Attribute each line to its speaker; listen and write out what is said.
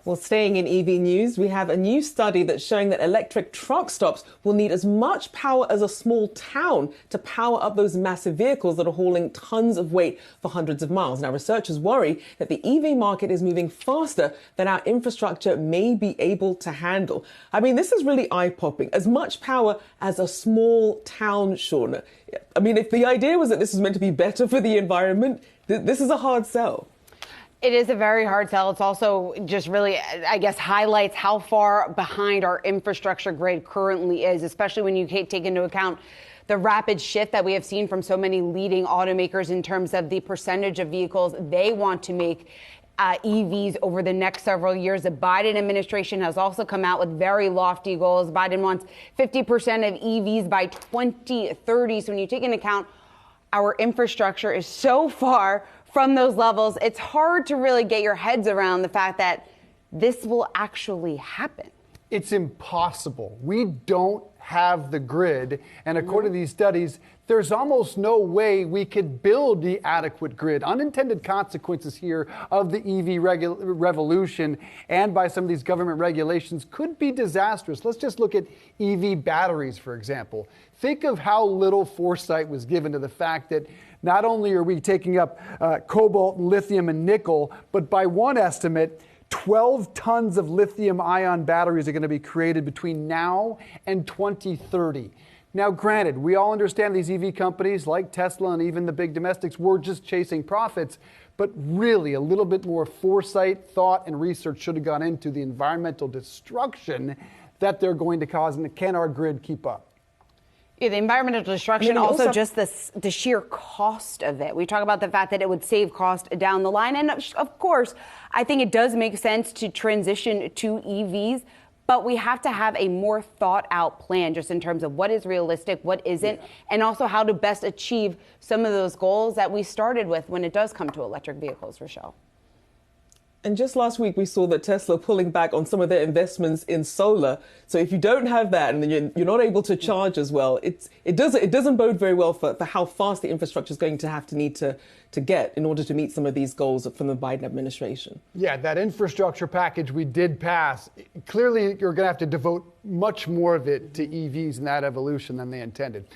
Speaker 1: Well, staying in EV news, we have a new study that's showing that electric truck stops will need as much power as a small town to power up those massive vehicles that are hauling tons of weight for hundreds of miles. Now, researchers worry that the EV market is moving faster than our infrastructure may be able to handle. I mean, this is really eye-popping. As much power as a small town, Sean. I mean, if the idea was that this was meant to be better for the environment, this is a hard sell.
Speaker 2: It is a very hard sell. It's also just really, I guess, highlights how far behind our infrastructure grid currently is, especially when you take into account the rapid shift that we have seen from so many leading automakers in terms of the percentage of vehicles they want to make EVs over the next several years. The Biden administration has also come out with very lofty goals. Biden wants 50% of EVs by 2030. So when you take into account our infrastructure is so far from those levels, it's hard to really get your heads around the fact that this will actually happen.
Speaker 3: It's impossible. We don't have the grid. And according to these studies, there's almost no way we could build the adequate grid. Unintended consequences here of the EV revolution and by some of these government regulations could be disastrous. Let's just look at EV batteries, for example. Think of how little foresight was given to the fact that not only are we taking up cobalt, lithium, and nickel, but by one estimate, 12 tons of lithium-ion batteries are going to be created between now and 2030. Now, granted, we all understand these EV companies like Tesla and even the big domestics were just chasing profits, but really a little bit more foresight, thought, and research should have gone into the environmental destruction that they're going to cause, and can our grid keep up?
Speaker 2: Yeah, the environmental destruction, also just the sheer cost of it. We talk about the fact that it would save cost down the line. And of course, I think it does make sense to transition to EVs, but we have to have a more thought out plan just in terms of what is realistic, what isn't, and also how to best achieve some of those goals that we started with when it does come to electric vehicles, Rachelle.
Speaker 1: And just last week, we saw that Tesla pulling back on some of their investments in solar. So if you don't have that and then you're not able to charge as well, it doesn't bode very well for how fast the infrastructure is going to need to get in order to meet some of these goals from the Biden administration.
Speaker 3: Yeah, that infrastructure package we did pass, clearly you're going to have to devote much more of it to EVs and that evolution than they intended.